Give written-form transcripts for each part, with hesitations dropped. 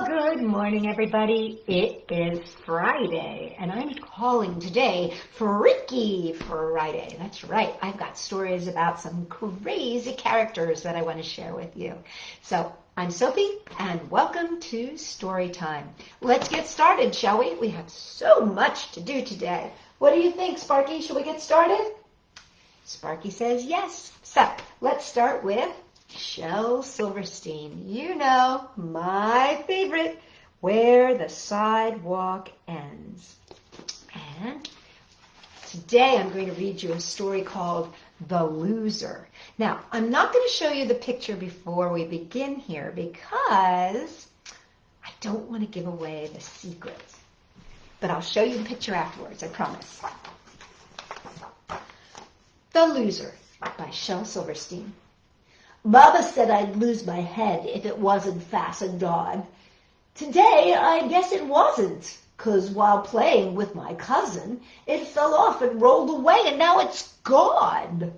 Good morning, everybody. It is Friday, and I'm calling today Freaky Friday. That's right. I've got stories about some crazy characters that I want to share with you. So I'm Sophie, and welcome to Storytime. Let's get started, shall we? We have so much to do today. What do you think, Sparky? Shall we get started? Sparky says yes. So let's start with Shel Silverstein. You know, my favorite, Where the Sidewalk Ends. And today I'm going to read you a story called The Loser. Now, I'm not going to show you the picture before we begin here because I don't want to give away the secret. But I'll show you the picture afterwards, I promise. The Loser by Shel Silverstein. Mama said I'd lose my head if it wasn't fastened on. Today, I guess it wasn't, 'cause while playing with my cousin, it fell off and rolled away, and now it's gone.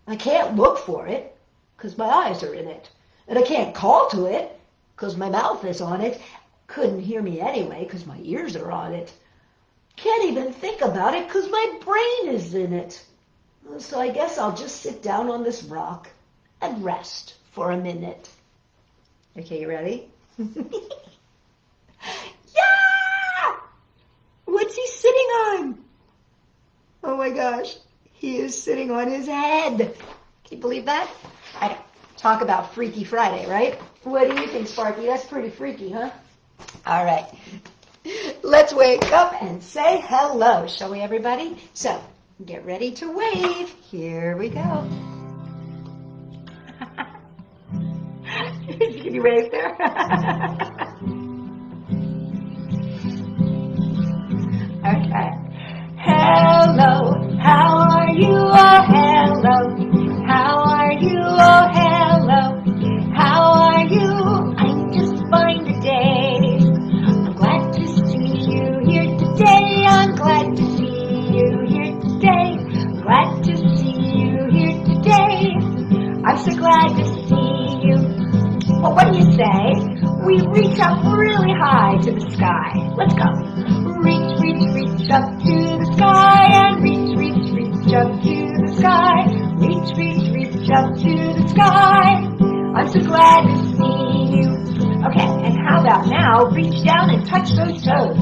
I can't look for it, 'cause my eyes are in it, and I can't call to it, 'cause my mouth is on it. Couldn't hear me anyway, 'cause my ears are on it. Can't even think about it, 'cause my brain is in it. So I guess I'll just sit down on this rock and rest for a minute. Okay, you ready? Yeah! What's he sitting on? Oh my gosh, he is sitting on his head. Can you believe that? I don't. Talk about Freaky Friday, right? What do you think, Sparky? That's pretty freaky, huh? All right. Let's wake up and say hello, shall we, everybody? So, get ready to wave. Here we go. Can you wave there? Okay. Hello, how are you? Oh, hello. How are you? Oh, hello. How are you? I'm just fine today. I'm glad to see you here today. I'm glad to see you here today. I'm glad to see you here today. I'm so glad to see you. Well, what do you say? We reach up really high to the sky. Let's go. Reach, reach, reach up to the sky, and reach, reach, reach up to the sky. Reach, reach, reach up to the sky. I'm so glad to see you. Okay, and how about now? Reach down and touch those toes.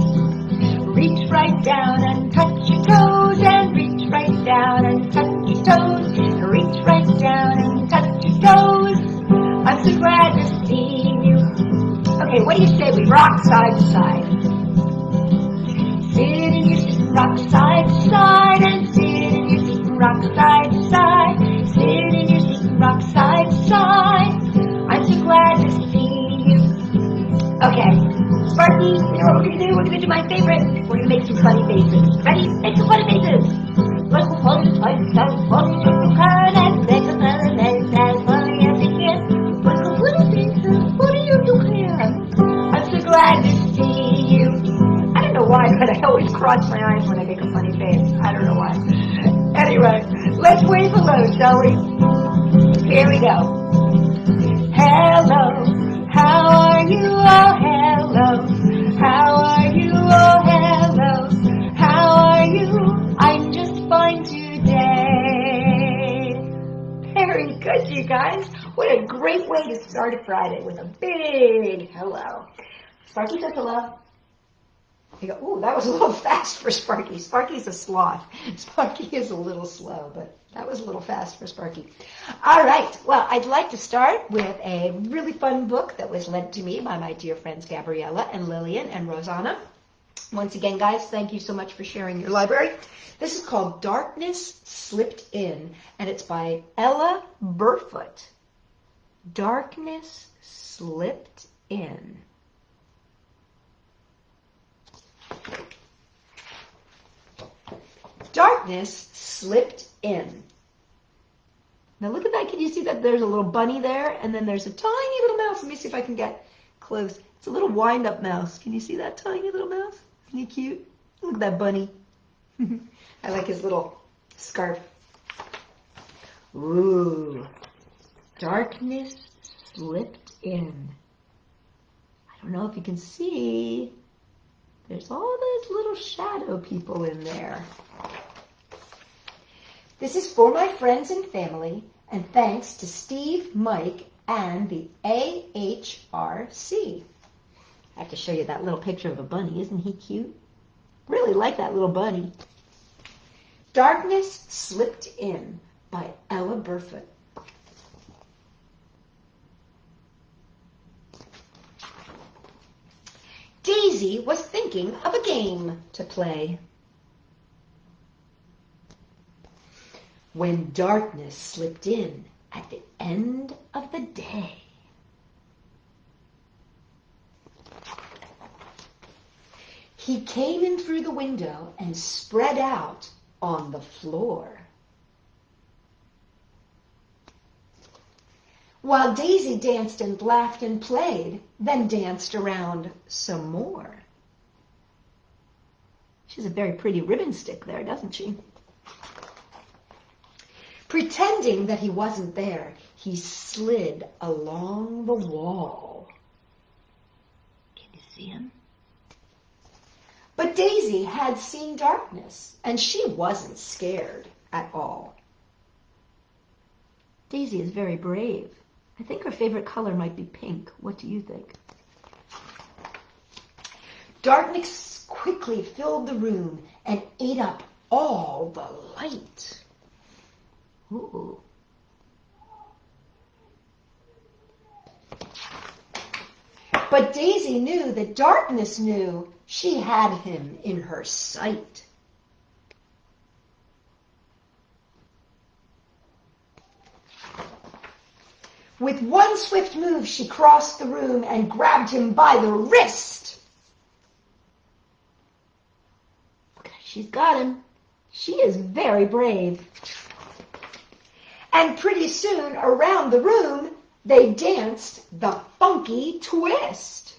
Reach right down and touch your toes, and reach right down and touch your toes. Reach right down and touch your toes. I'm so glad to see you. Okay, what do you say we rock side to side? Sit in your seat and rock side to side, and sit in your seat and rock side to side. Sit in your seat and rock side to side. I'm so glad to see you. Okay, Sparky, you know what we're going to do? We're going to do my favorite. We're going to make some funny faces. Ready? Make some funny faces. Let's go funny, funny, funny, funny, funny, and make a funny face as funny as you can. I'm so glad to see you. I don't know why, but I always cross my eyes when I make a funny face. I don't know why. Anyway, let's wave hello, shall we? Here we go. Hello, how are you? Oh, hello. How are you? Oh, hello. How are you? I'm just fine today. Very good, you guys. What a great way to start a Friday with a big hello. Sparky says hello. You go, ooh, that was a little fast for Sparky. Sparky's a sloth. Sparky is a little slow, but that was a little fast for Sparky. All right. Well, I'd like to start with a really fun book that was lent to me by my dear friends Gabriella and Lillian and Rosanna. Once again, guys, thank you so much for sharing your library. This is called Darkness Slipped In, and it's by Ella Burfoot. Darkness Slipped In. Darkness slipped in. Now look at that. Can you see that there's a little bunny there? And then there's a tiny little mouse. Let me see if I can get close. It's a little wind-up mouse. Can you see that tiny little mouse? Isn't he cute? Look at that bunny. I like his little scarf. Ooh. Darkness slipped in. I I don't know if you can see, there's all those little shadow people in there. This is for my friends and family, and thanks to Steve, Mike, and the AHRC. I have to show you that little picture of a bunny. Isn't he cute? Really like that little bunny. Darkness Slipped In by Ella Burfoot. Daisy was thinking of a game to play when darkness slipped in at the end of the day. He came in through the window and spread out on the floor. While Daisy danced and laughed and played, then danced around some more. She's a very pretty ribbon stick there, doesn't she? Pretending that he wasn't there, he slid along the wall. Can you see him? But Daisy had seen darkness, and she wasn't scared at all. Daisy is very brave. I think her favorite color might be pink. What do you think? Darkness quickly filled the room and ate up all the light. Ooh. But Daisy knew that darkness knew she had him in her sight. With one swift move, she crossed the room and grabbed him by the wrist. Okay, she's got him. She is very brave. And pretty soon, around the room, they danced the funky twist.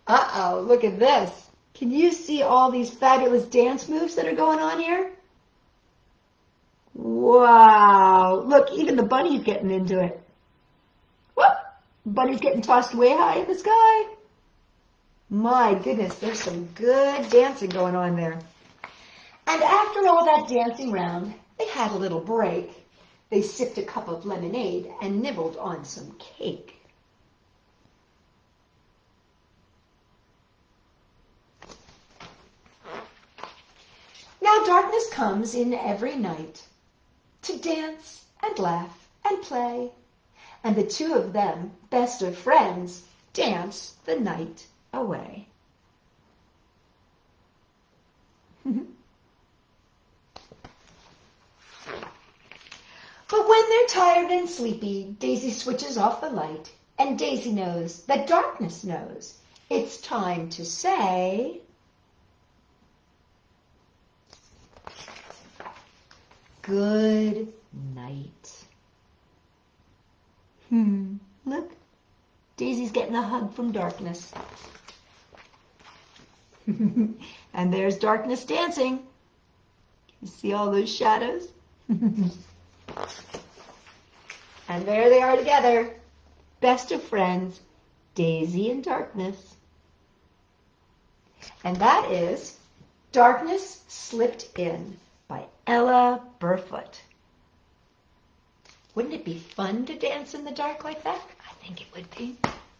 Uh-oh, look at this. Can you see all these fabulous dance moves that are going on here? Wow, look, even the bunny's getting into it. Whoop, bunny's getting tossed way high in the sky. My goodness, there's some good dancing going on there. And after all that dancing round, they had a little break. They sipped a cup of lemonade and nibbled on some cake. Now darkness comes in every night to dance and laugh and play, and the two of them, best of friends, dance the night away. But when they're tired and sleepy, Daisy switches off the light, and Daisy knows that darkness knows it's time to say good night. Look, Daisy's getting a hug from darkness. And there's darkness dancing. You see all those shadows? And there they are together, best of friends, Daisy and darkness. And that is Darkness Slipped In by Ella Burfoot. Wouldn't it be fun to dance in the dark like that? I think it would be,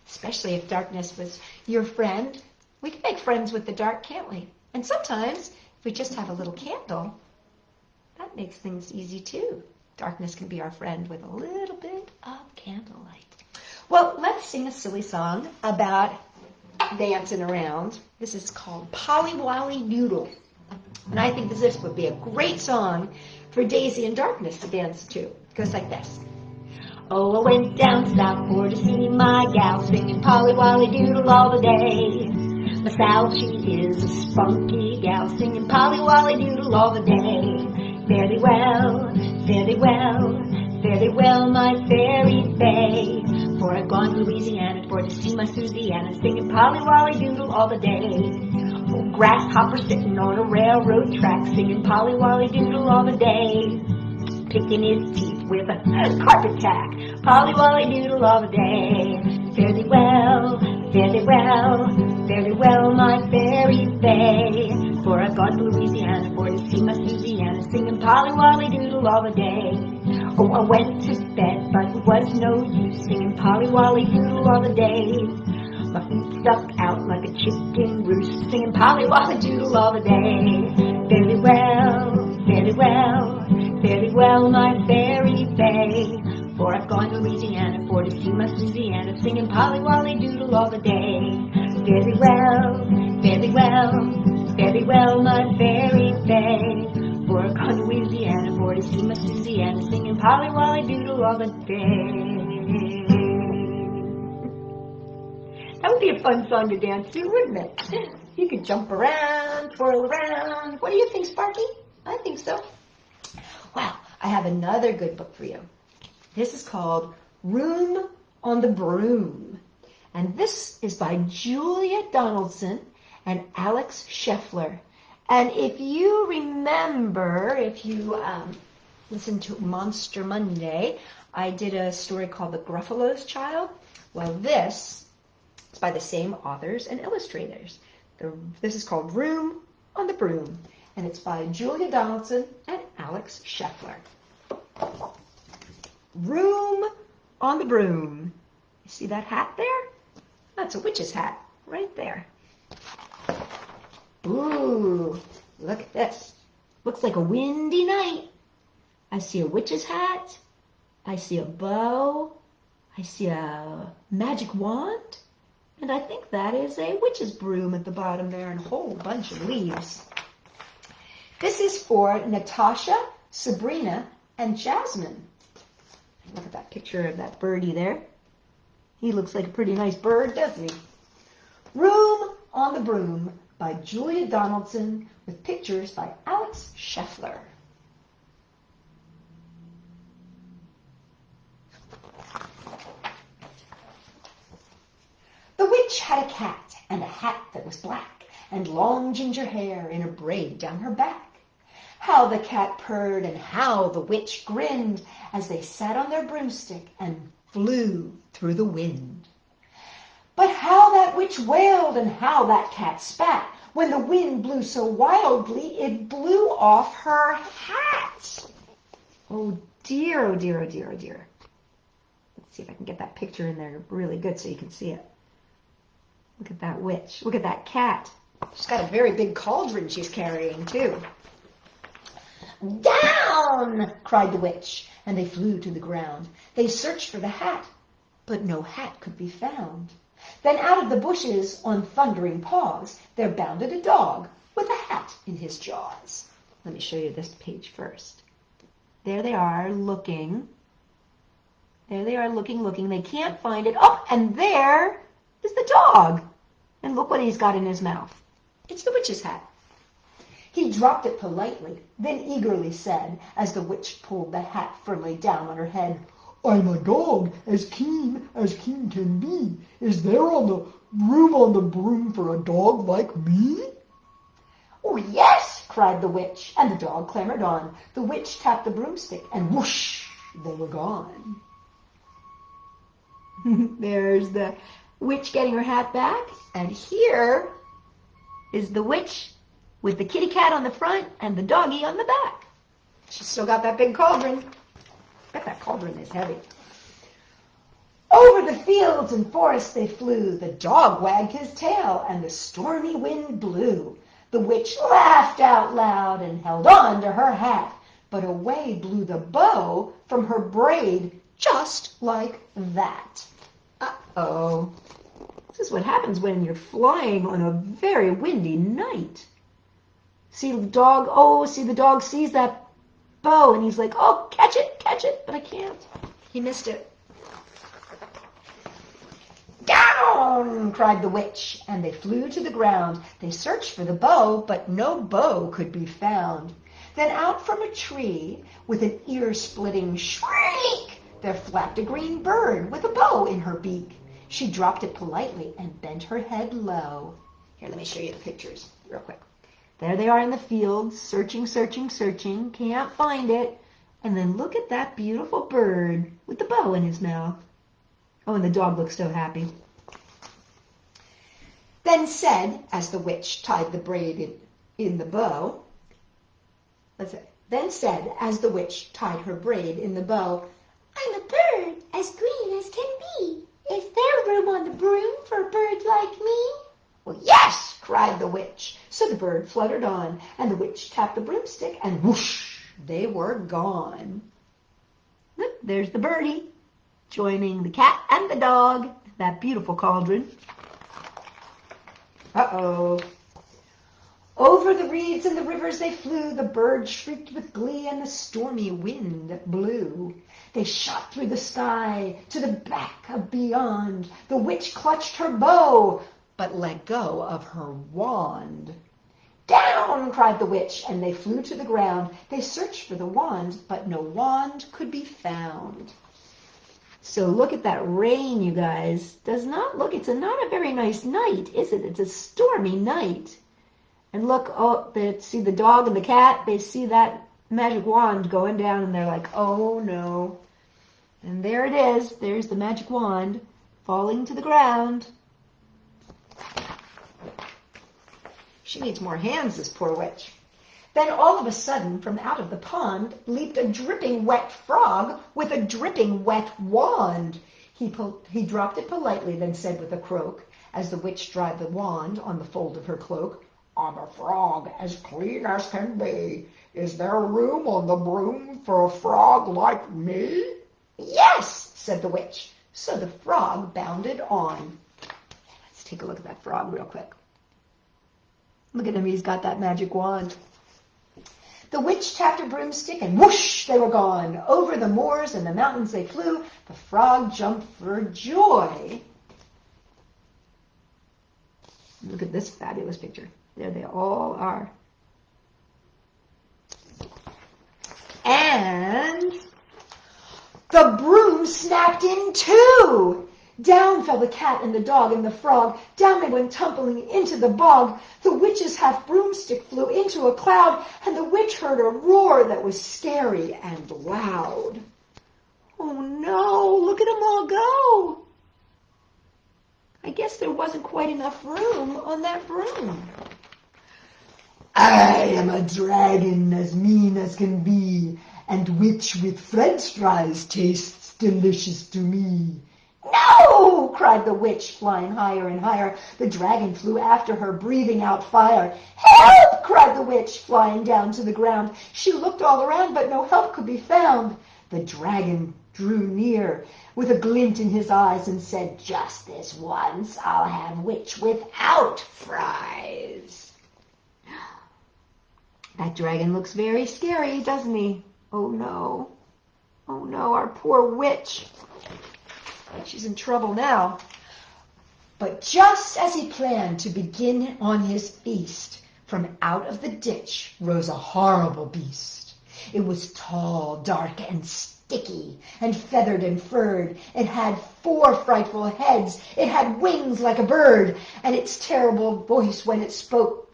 especially if darkness was your friend. We can make friends with the dark, can't we? And sometimes, if we just have a little candle, that makes things easy too. Darkness can be our friend with a little bit of candlelight. Well, let's sing a silly song about dancing around. This is called Polly Wally Noodle. And I think this would be a great song for Daisy and Darkness to dance to. It goes like this. Oh, I went down south for to see my gal, singing Polly Wally Doodle all the day. Miss Sal, she is a spunky gal, singing Polly Wally Doodle all the day. Fare thee well, fare thee well, fare thee well, my fairy fae. For I've gone to Louisiana for to see my Susiana, singing Polly Wally Doodle all the day. Oh, grasshopper sitting on a railroad track, singing Polly Wally Doodle all the day. Picking his teeth with a carpet tack. Polly, Wally, Doodle all the day. Fare thee well, fare thee well, fare thee well, my fairy fay. For I've gone to Louisiana for to see my Susiana, singing Polly, Wally, Doodle all the day. Oh, I went to bed, but it was no use, singing Polly, Wally, Doodle all the day. My feet stuck out like a chicken roost, singing Polly, Wally, Doodle all the day. Fare thee well, fare thee well, fare thee well, my fairy fay. For I've gone to Louisiana for to see my Susiana, singing Polly, Wally, Doodle all the day. Fare thee well, fare thee well, fare thee well, my fairy fay. For I've gone to Louisiana for to see my Susiana, singing Polly, Wally, Doodle all the day. That would be a fun song to dance to, wouldn't it? You could jump around, twirl around. What do you think, Sparky? I think so. Well, I have another good book for you. This is called Room on the Broom. And this is by Julia Donaldson and Alex Scheffler. And if you remember, if you listened to Monster Monday, I did a story called The Gruffalo's Child. Well, this is by the same authors and illustrators. This is called Room on the Broom. And it's by Julia Donaldson and Alex Scheffler. Room on the Broom. You see that hat there? That's a witch's hat right there. Ooh, look at this. Looks like a windy night. I see a witch's hat. I see a bow. I see a magic wand. And I think that is a witch's broom at the bottom there and a whole bunch of leaves. This is for Natasha, Sabrina, and Jasmine. Look at that picture of that birdie there. He looks like a pretty nice bird, doesn't he? Room on the Broom by Julia Donaldson with pictures by Alex Scheffler. The witch had a cat and a hat that was black and long ginger hair in a braid down her back. How the cat purred and how the witch grinned as they sat on their broomstick and flew through the wind. But how that witch wailed and how that cat spat when the wind blew so wildly it blew off her hat. Oh dear, oh dear, oh dear, oh dear. Let's see if I can get that picture in there really good so you can see it. Look at that witch. Look at that cat. She's got a very big cauldron she's carrying too. Down! Cried the witch, and they flew to the ground. They searched for the hat, but no hat could be found. Then out of the bushes, on thundering paws, there bounded a dog with a hat in his jaws. Let me show you this page first. There they are, looking. There they are, looking, looking. They can't find it. Oh, and there is the dog. And look what he's got in his mouth. It's the witch's hat. He dropped it politely, then eagerly said, as the witch pulled the hat firmly down on her head, "I'm a dog, as keen can be. Is there on the room on the broom for a dog like me?" "Oh, yes," cried the witch, and the dog clambered on. The witch tapped the broomstick, and whoosh, they were gone. There's the witch getting her hat back, and here is the witch with the kitty cat on the front and the doggy on the back. She's still got that big cauldron. I bet that cauldron is heavy. Over the fields and forests they flew. The dog wagged his tail and the stormy wind blew. The witch laughed out loud and held on to her hat, but away blew the bow from her braid just like that. Uh-oh. This is what happens when you're flying on a very windy night. See the dog, the dog sees that bow and he's like, "Oh, catch it, but I can't." He missed it. "Down!" cried the witch, and they flew to the ground. They searched for the bow, but no bow could be found. Then out from a tree, with an ear-splitting shriek, there flapped a green bird with a bow in her beak. She dropped it politely and bent her head low. Here, let me show you the pictures real quick. There they are in the field, searching, searching, searching. Can't find it. And then look at that beautiful bird with the bow in his mouth. Oh, and the dog looks so happy. Then said, as the witch tied the braid in the bow, then said, as the witch tied her braid in the bow, I'm a bird as green as can be. Is there room on the broom for a bird like me? Well, yes, cried the witch. So the bird fluttered on, and the witch tapped the broomstick, and whoosh, they were gone. Look, there's the birdie, joining the cat and the dog, that beautiful cauldron. Uh-oh. Over the reeds and the rivers they flew, the birds shrieked with glee, and the stormy wind blew. They shot through the sky to the back of beyond. The witch clutched her bow, but let go of her wand. Down, cried the witch, and they flew to the ground. They searched for the wand, but no wand could be found. So look at that rain, you guys. It's not a very nice night, is it? It's a stormy night. And look, oh, they see the dog and the cat, they see that magic wand going down, and they're like, oh no. And there it is. There's the magic wand falling to the ground. She needs more hands, this poor witch. Then all of a sudden, from out of the pond, leaped a dripping wet frog with a dripping wet wand. He dropped it politely, then said with a croak, as the witch dried the wand on the fold of her cloak, I'm a frog as clean as can be. Is there room on the broom for a frog like me? Yes, said the witch. So the frog bounded on. Let's take a look at that frog real quick. Look at him, he's got that magic wand. The witch tapped her broomstick, and whoosh, they were gone. Over the moors and the mountains they flew. The frog jumped for joy. Look at this fabulous picture. There they all are. And the broom snapped in two. Down fell the cat and the dog and the frog. Down they went tumbling into the bog. The witch's half broomstick flew into a cloud, and the witch heard a roar that was scary and loud. Oh no, look at them all go. I guess there wasn't quite enough room on that broom. I am a dragon as mean as can be, and which with French fries tastes delicious to me. No! Cried the witch, flying higher and higher. The dragon flew after her, breathing out fire. Help! Cried the witch, flying down to the ground. She looked all around, but no help could be found. The dragon drew near, with a glint in his eyes, and said, just this once, I'll have witch without fries. That dragon looks very scary, doesn't he? Oh no. Oh no, our poor witch. She's in trouble now. But just as he planned to begin on his feast, from out of the ditch rose a horrible beast. It was tall, dark, and sticky, and feathered and furred. It had 4 frightful heads. It had wings like a bird, and its terrible voice when it spoke,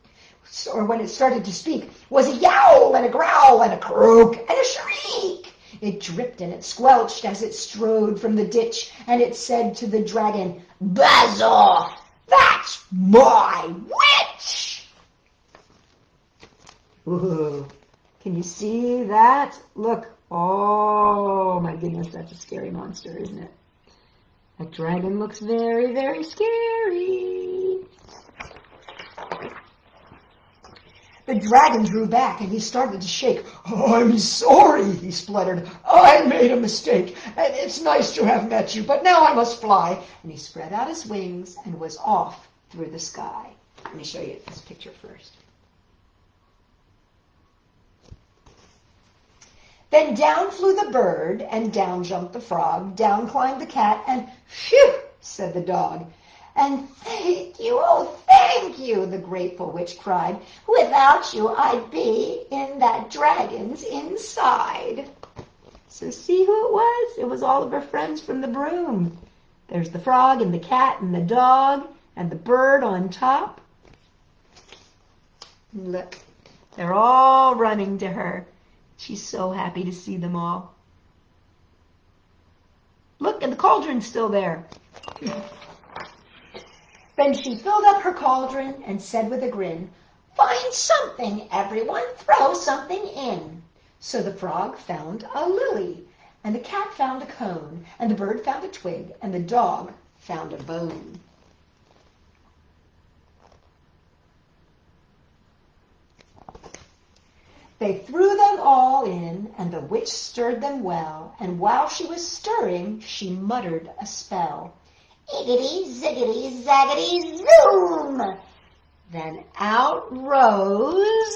or when it started to speak, was a yowl and a growl and a croak and a shriek. It dripped and it squelched as it strode from the ditch, and it said to the dragon, Buzz off! That's my witch! Ooh, can you see that? Look. Oh, my goodness, that's a scary monster, isn't it? That dragon looks very, very scary. The dragon drew back, and he started to shake. Oh, I'm sorry, he spluttered. I made a mistake, and it's nice to have met you, but now I must fly. And he spread out his wings and was off through the sky. Let me show you this picture first. Then down flew the bird, and down jumped the frog. Down climbed the cat, and phew, said the dog. And thank you, oh, thank you, the grateful witch cried. Without you, I'd be in that dragon's inside. So see who it was? It was all of her friends from the broom. There's the frog and the cat and the dog and the bird on top. Look, they're all running to her. She's so happy to see them all. Look, and the cauldron's still there. Then she filled up her cauldron and said with a grin, "Find something, everyone, throw something in." So the frog found a lily, and the cat found a cone, and the bird found a twig, and the dog found a bone. They threw them all in, and the witch stirred them well, and while she was stirring, she muttered a spell. "Iggity, ziggity, zaggity, zoom!" Then out rose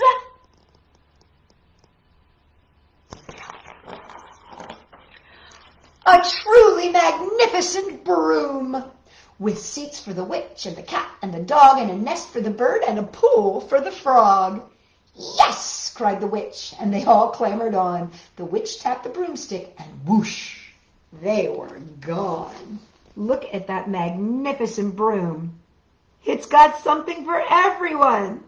a truly magnificent broom, with seats for the witch and the cat and the dog, and a nest for the bird and a pool for the frog. "Yes!" cried the witch, and they all clambered on. The witch tapped the broomstick, and whoosh, they were gone. Look at that magnificent broom. It's got something for everyone.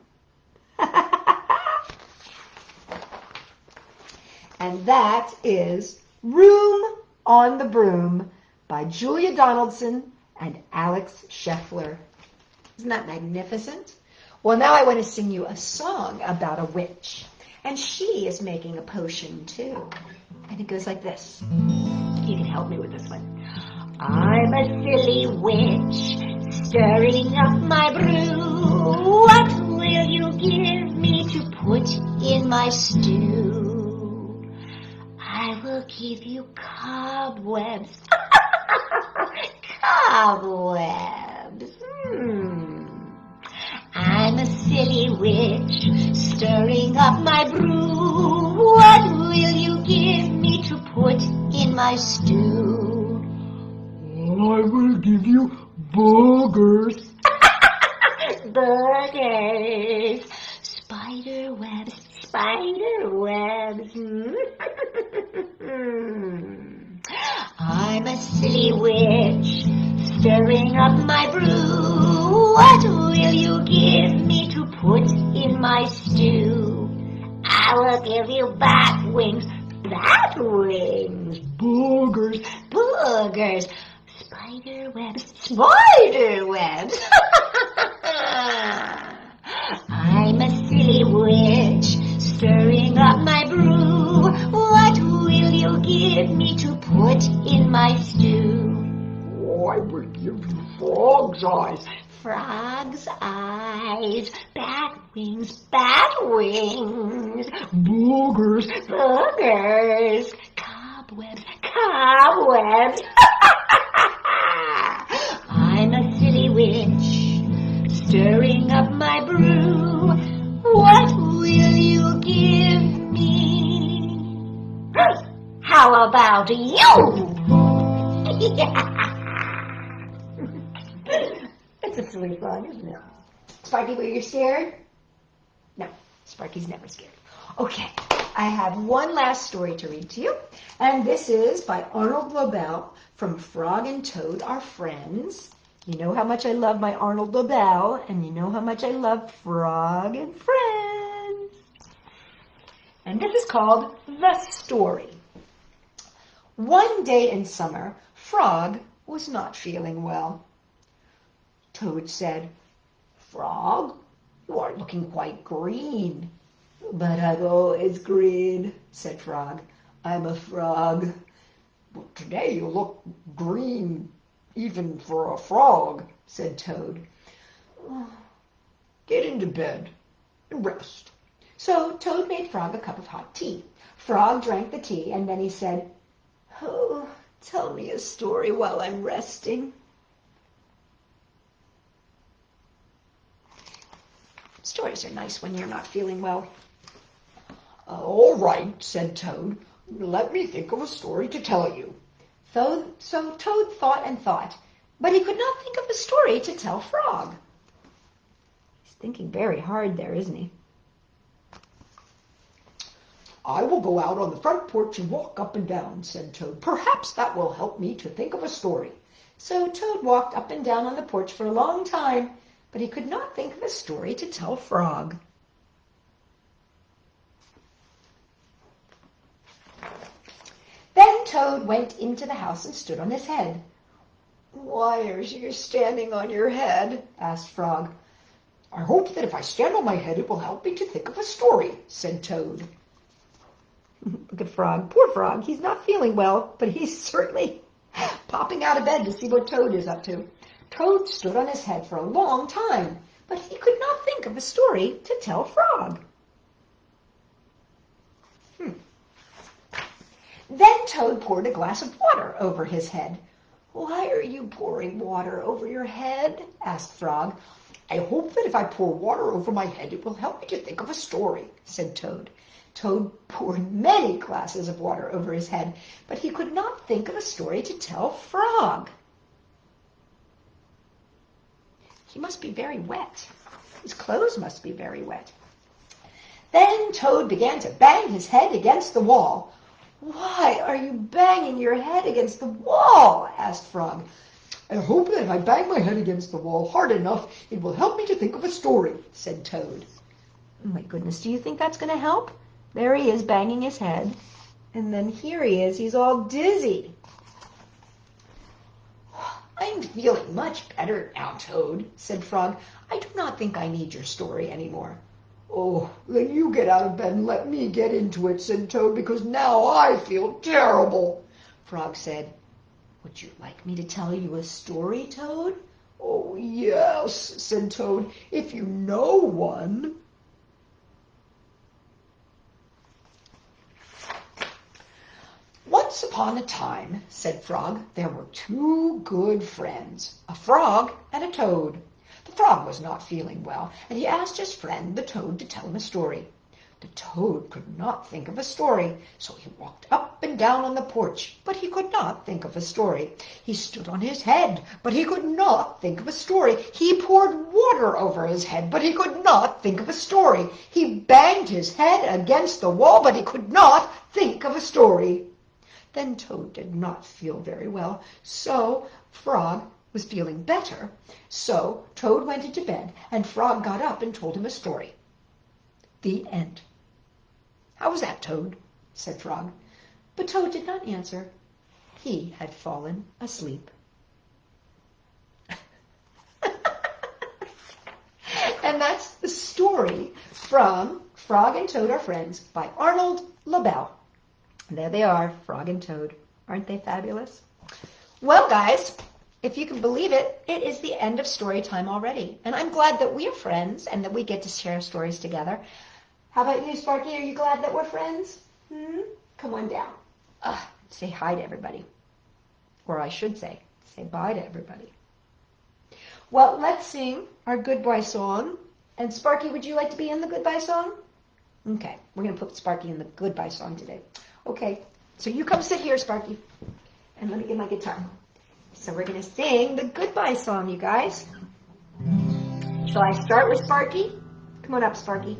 And that is Room on the Broom by Julia Donaldson and Alex Scheffler. Isn't that magnificent? Well, now I want to sing you a song about a witch. And she is making a potion, too. And it goes like this. You can help me with this one. I'm a silly witch, stirring up my brew. What will you give me to put in my stew? I will give you cobwebs. Cobwebs. I'm a silly witch, stirring up my brew. What will you give me to put in my stew? I will give you boogers. Boogers. Spider webs, spider webs. I'm a silly witch, stirring up my brew. What will you give me to put in my stew? I will give you bat wings, boogers, boogers, spider webs, spider webs. I'm a silly witch, stirring up my brew. What will you give me to put in my stew? I will give you frog's eyes. Frog's eyes. Bat wings, boogers, boogers, cobwebs, cobwebs. I'm a silly witch, stirring up my brew. What will you give me? How about you? It's a silly song, isn't it? Sparky, were you scared? No, Sparky's never scared. Okay, I have one last story to read to you, and this is by Arnold Lobel from Frog and Toad Are Friends. You know how much I love my Arnold Lobel, and you know how much I love Frog and Friends. And this is called The Story. One day in summer, Frog was not feeling well. Toad said, "Frog, you are looking quite green." "But I'm always green," said Frog. "I'm a frog." "But today you look green, even for a frog," said Toad. "Get into bed and rest." So Toad made Frog a cup of hot tea. Frog drank the tea, and then he said, "Oh, tell me a story while I'm resting." Stories are nice when you're not feeling well. "All right," said Toad. "Let me think of a story to tell you." So Toad thought and thought, but he could not think of a story to tell Frog. He's thinking very hard there, isn't he? "I will go out on the front porch and walk up and down," said Toad. "Perhaps that will help me to think of a story." So Toad walked up and down on the porch for a long time, but he could not think of a story to tell Frog. Toad went into the house and stood on his head. "Why are you standing on your head?" asked Frog. "I hope that if I stand on my head, it will help me to think of a story," said Toad. Look at Frog. Poor Frog. He's not feeling well, but he's certainly popping out of bed to see what Toad is up to. Toad stood on his head for a long time, but he could not think of a story to tell Frog. Then Toad poured a glass of water over his head. "Why are you pouring water over your head?" asked Frog. "I hope that if I pour water over my head, it will help me to think of a story," said Toad. Toad poured many glasses of water over his head, but he could not think of a story to tell Frog. He must be very wet. His clothes must be very wet. Then Toad began to bang his head against the wall. "Why are you banging your head against the wall?" asked Frog. "I hope that if I bang my head against the wall hard enough, it will help me to think of a story," said Toad. Oh my goodness, do you think that's going to help? There he is banging his head, and then here he is, he's all dizzy. "I'm feeling much better now, Toad," said Frog. "I do not think I need your story anymore." "Oh, then you get out of bed and let me get into it," said Toad, "because now I feel terrible." Frog said, "Would you like me to tell you a story, Toad?" "Oh, yes," said Toad, "if you know one." "Once upon a time," said Frog, "there were two good friends, a frog and a toad. The frog was not feeling well, and he asked his friend, the toad, to tell him a story. The toad could not think of a story, so he walked up and down on the porch, but he could not think of a story. He stood on his head, but he could not think of a story. He poured water over his head, but he could not think of a story. He banged his head against the wall, but he could not think of a story." Then Toad did not feel very well, so Frog was feeling better. So Toad went into bed, and Frog got up and told him a story. The end. "How was that, Toad?" said Frog. But Toad did not answer. He had fallen asleep. And that's the story from Frog and Toad Are Friends by Arnold Lobel. There they are, Frog and Toad. Aren't they fabulous? Well, guys, if you can believe it, it is the end of story time already. And I'm glad that we're friends and that we get to share stories together. How about you, Sparky? Are you glad that we're friends? Come on down. Say hi to everybody. Or I should say bye to everybody. Well, let's sing our goodbye song. And Sparky, would you like to be in the goodbye song? Okay, we're going to put Sparky in the goodbye song today. Okay, so you come sit here, Sparky. And let me get my guitar. So we're going to sing the goodbye song, you guys. Shall I start with Sparky? Come on up, Sparky.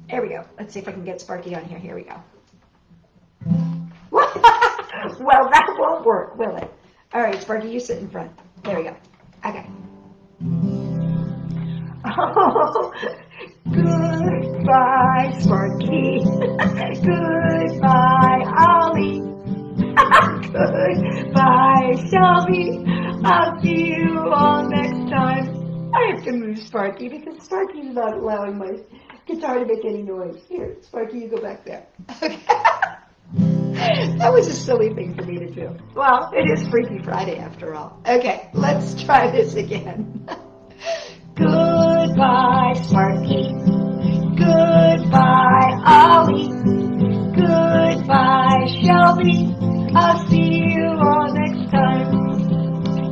There we go. Let's see if I can get Sparky on here. Here we go. Well, that won't work, will it? All right, Sparky, you sit in front. There we go. Okay. Oh, goodbye, Sparky. Goodbye, Ollie. Goodbye, Shelby. I'll see you all next time. I have to move Sparky because Sparky's not allowing my guitar to make any noise. Here, Sparky, you go back there. Okay. That was a silly thing for me to do. Well, it is Freaky Friday after all. Okay, let's try this again. Goodbye, Sparky. Goodbye, Ollie. Goodbye, Shelby. I'll see you all next time.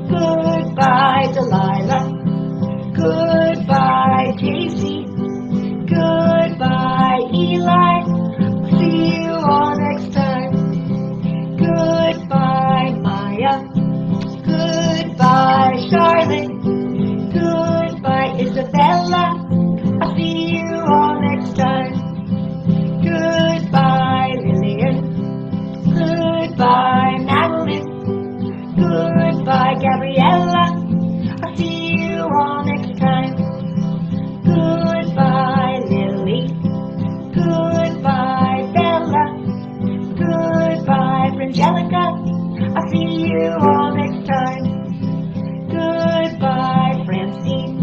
Goodbye, Delilah. Goodbye, Casey. Goodbye, Eli. See you all next time. Goodbye, Maya. Goodbye, Charlotte. Goodbye, Isabella. I'll see you all next time. Goodbye. Angelica. I'll see you all next time. Goodbye, Francine.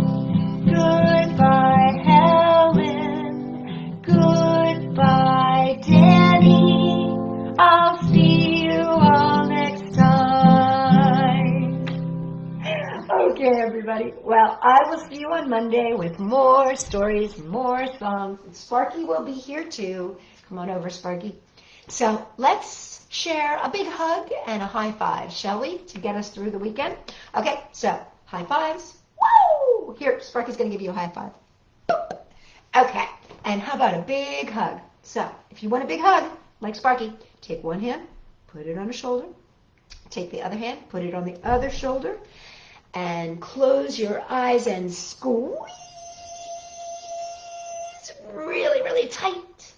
Goodbye, Helen. Goodbye, Danny. I'll see you all next time. Okay, everybody. Well, I will see you on Monday with more stories, more songs. And Sparky will be here too. Come on over, Sparky. So let's share a big hug and a high five, shall we, to get us through the weekend? Okay, so high fives. Woo! Here, Sparky's going to give you a high five. Okay, and how about a big hug? So if you want a big hug, like Sparky, take one hand, put it on a shoulder. Take the other hand, put it on the other shoulder, and close your eyes and squeeze really, really tight.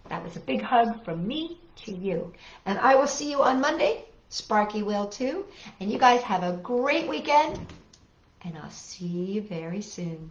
That was a big hug from me to you. And I will see you on Monday. Sparky will too. And you guys have a great weekend. And I'll see you very soon.